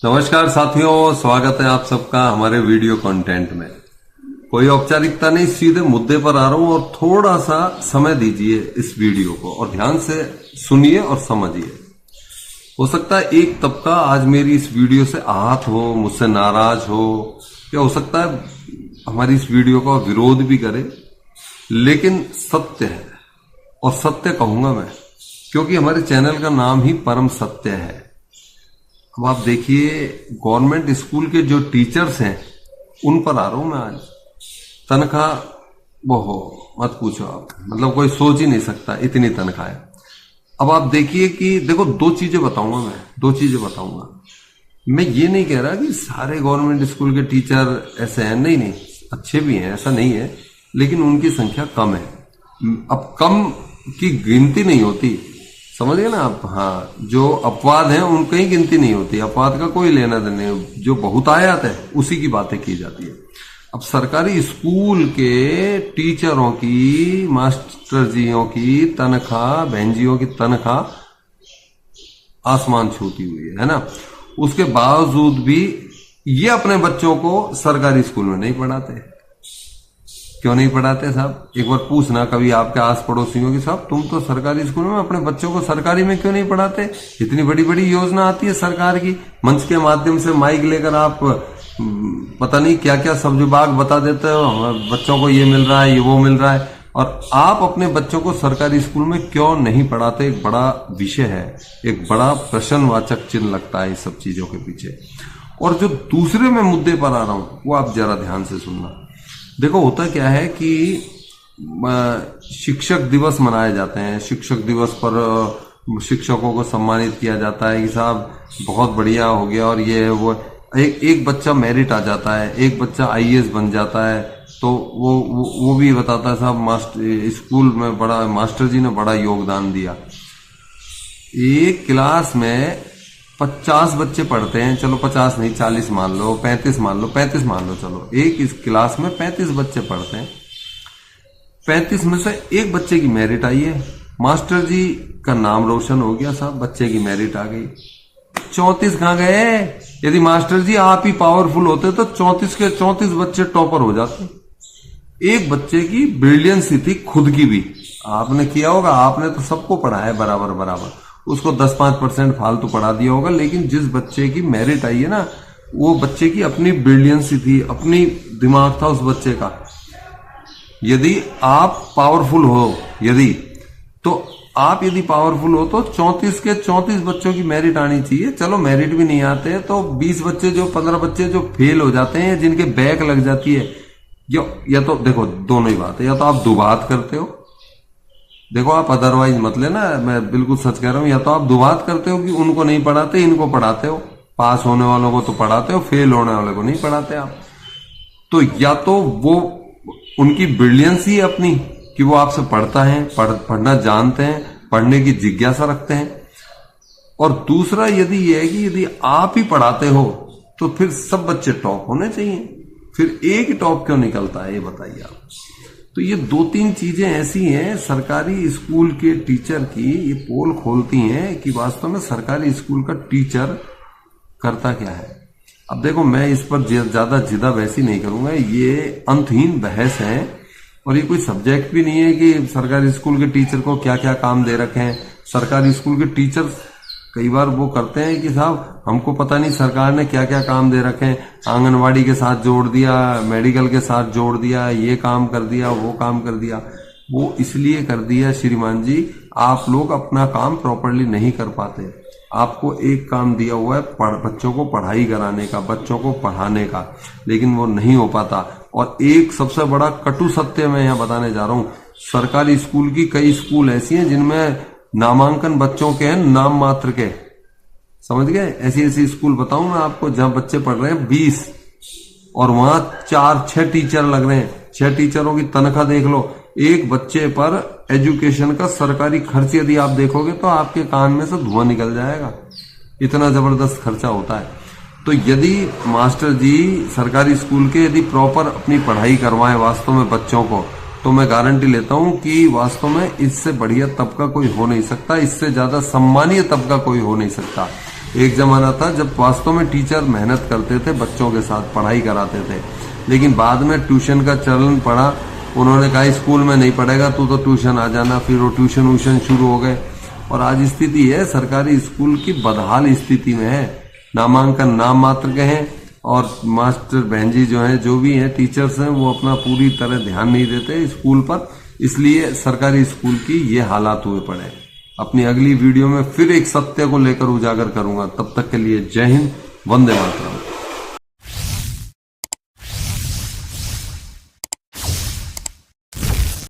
नमस्कार साथियों, स्वागत है आप सबका हमारे वीडियो कंटेंट में। कोई औपचारिकता नहीं, सीधे मुद्दे पर आ रहा हूं और थोड़ा सा समय दीजिए इस वीडियो को और ध्यान से सुनिए और समझिए। हो सकता है एक तबका आज मेरी इस वीडियो से आहत हो, मुझसे नाराज हो, या हो सकता है हमारी इस वीडियो का विरोध भी करे, लेकिन सत्य है और सत्य कहूंगा मैं, क्योंकि हमारे चैनल का नाम ही परम सत्य है। अब आप देखिए, गवर्नमेंट स्कूल के जो टीचर्स हैं उन पर आ रहा हूं मैं आज। तनख्वाह वो हो मत पूछो आप, मतलब कोई सोच ही नहीं सकता इतनी तनख्वाह है। अब आप देखिए कि देखो, दो चीजें बताऊंगा। मैं ये नहीं कह रहा कि सारे गवर्नमेंट स्कूल के टीचर ऐसे हैं, नहीं, अच्छे भी हैं, ऐसा नहीं है, लेकिन उनकी संख्या कम है। अब कम की गिनती नहीं होती, समझ गए ना आप। हाँ, जो अपवाद हैं उनकी ही गिनती नहीं होती, अपवाद का कोई लेना देना नहीं, जो बहुतायत है उसी की बातें की जाती है। अब सरकारी स्कूल के टीचरों की, मास्टर जियों की तनख्वाह, बहनजियों की तनख्वाह आसमान छूती हुई है ना। उसके बावजूद भी ये अपने बच्चों को सरकारी स्कूल में नहीं पढ़ाते। क्यों नहीं पढ़ाते साहब? एक बार पूछना कभी आपके आस पड़ोसियों की, साहब तुम तो सरकारी स्कूल में अपने बच्चों को सरकारी में क्यों नहीं पढ़ाते? इतनी बड़ी बड़ी योजना आती है सरकार की, मंच के माध्यम से माइक लेकर आप पता नहीं क्या क्या सब विभाग बता देते हो, बच्चों को ये मिल रहा है, ये वो मिल रहा है, और आप अपने बच्चों को सरकारी स्कूल में क्यों नहीं पढ़ाते? एक बड़ा विषय है, एक बड़ा प्रश्नवाचक चिन्ह लगता है इस सब चीजों के पीछे। और जो दूसरे मैं मुद्दे पर आ रहा हूं वो आप जरा ध्यान से सुनना। देखो, होता क्या है कि शिक्षक दिवस मनाए जाते हैं, शिक्षक दिवस पर शिक्षकों को सम्मानित किया जाता है कि साहब बहुत बढ़िया हो गया, और ये वो एक बच्चा मेरिट आ जाता है, एक बच्चा आईएएस बन जाता है, तो वो भी बताता है साहब स्कूल में बड़ा मास्टर जी ने बड़ा योगदान दिया। एक क्लास में 50 बच्चे पढ़ते हैं, चलो 50 नहीं 40 मान लो, 35 मान लो, चलो एक इस क्लास में 35 बच्चे पढ़ते हैं। 35 में से एक बच्चे की मेरिट आई है, मास्टर जी का नाम रोशन हो गया साहब, बच्चे की मेरिट आ गई। 34 कहां गए? यदि मास्टर जी आप ही पावरफुल होते तो 34 के 34 बच्चे टॉपर हो जाते। एक बच्चे की ब्रिलियंस थी, खुद की भी आपने किया होगा, आपने तो सबको पढ़ाया बराबर, उसको 10-5% फालतू पढ़ा दिया होगा, लेकिन जिस बच्चे की मेरिट आई है ना, वो बच्चे की अपनी ब्रिलियंस थी, अपनी दिमाग था उस बच्चे का। यदि आप पावरफुल हो, यदि 34 के 34 बच्चों की मेरिट आनी चाहिए। चलो मेरिट भी नहीं आते तो 20 बच्चे, जो 15 बच्चे जो फेल हो जाते हैं, जिनके बैक लग जाती है, या तो देखो दोनों ही बात है, या तो आप दुबात करते हो, देखो आप अदरवाइज मत लेना, मैं बिल्कुल सच कह रहा हूं, या तो आप दुबात करते हो कि उनको नहीं पढ़ाते, इनको पढ़ाते हो, पास होने वालों को तो पढ़ाते हो, फेल होने वालों को नहीं पढ़ाते आप। तो या तो वो उनकी ब्रिलियंस ही अपनी कि वो आपसे पढ़ता है, पढ़ना जानते हैं, पढ़ने की जिज्ञासा रखते हैं। और दूसरा यदि ये है कि यदि आप ही पढ़ाते हो तो फिर सब बच्चे टॉप होने चाहिए, फिर एक ही टॉप क्यों निकलता है, ये बताइए आप। तो ये 2-3 चीजें ऐसी हैं सरकारी स्कूल के टीचर की, ये पोल खोलती हैं कि वास्तव में सरकारी स्कूल का टीचर करता क्या है। अब देखो, मैं इस पर ज्यादा जिदा वैसी नहीं करूंगा, ये अंतहीन बहस है, और ये कोई सब्जेक्ट भी नहीं है कि सरकारी स्कूल के टीचर को क्या क्या काम दे रखे हैं। सरकारी स्कूल के टीचर कई बार वो करते हैं कि साहब हमको पता नहीं सरकार ने क्या क्या काम दे रखे हैं, आंगनवाड़ी के साथ जोड़ दिया, मेडिकल के साथ जोड़ दिया, ये काम कर दिया, वो काम कर दिया। वो इसलिए कर दिया श्रीमान जी, आप लोग अपना काम प्रॉपरली नहीं कर पाते। आपको एक काम दिया हुआ है बच्चों को पढ़ाई कराने का, बच्चों को पढ़ाने का, लेकिन वो नहीं हो पाता। और एक सबसे बड़ा कटु सत्य मैं यहाँ बताने जा रहा हूँ, सरकारी स्कूल की कई स्कूल ऐसी हैं जिनमें नामांकन बच्चों के हैं, नाम मात्र के, समझ गए? ऐसी स्कूल बताऊं मैं आपको जहां बच्चे पढ़ रहे हैं 20, और वहां 4-6 टीचर लग रहे हैं। 6 टीचरों की तनख्वाह देख लो, एक बच्चे पर एजुकेशन का सरकारी खर्च यदि आप देखोगे तो आपके कान में से धुआं निकल जाएगा, इतना जबरदस्त खर्चा होता है। तो यदि मास्टर जी सरकारी स्कूल के यदि प्रॉपर अपनी पढ़ाई करवाएं वास्तव में बच्चों को, तो मैं गारंटी लेता हूं कि वास्तव में इससे बढ़िया तबका कोई हो नहीं सकता, इससे ज्यादा सम्मानीय तबका कोई हो नहीं सकता। एक जमाना था जब वास्तव में टीचर मेहनत करते थे, बच्चों के साथ पढ़ाई कराते थे, लेकिन बाद में ट्यूशन का चलन पड़ा। उन्होंने कहा स्कूल में नहीं पढ़ेगा तू तो ट्यूशन आ जाना, फिर वो ट्यूशन व्यूशन शुरू हो गए और आज स्थिति है सरकारी स्कूल की बदहाल स्थिति में है। नामांकन नाम मात्र के हैं और मास्टर बहन जी जो है, जो भी है टीचर्स हैं, वो अपना पूरी तरह ध्यान नहीं देते स्कूल पर, इसलिए सरकारी स्कूल की ये हालात हुए पड़े। अपनी अगली वीडियो में फिर एक सत्य को लेकर उजागर करूंगा। तब तक के लिए जय हिंद, वंदे मातरम।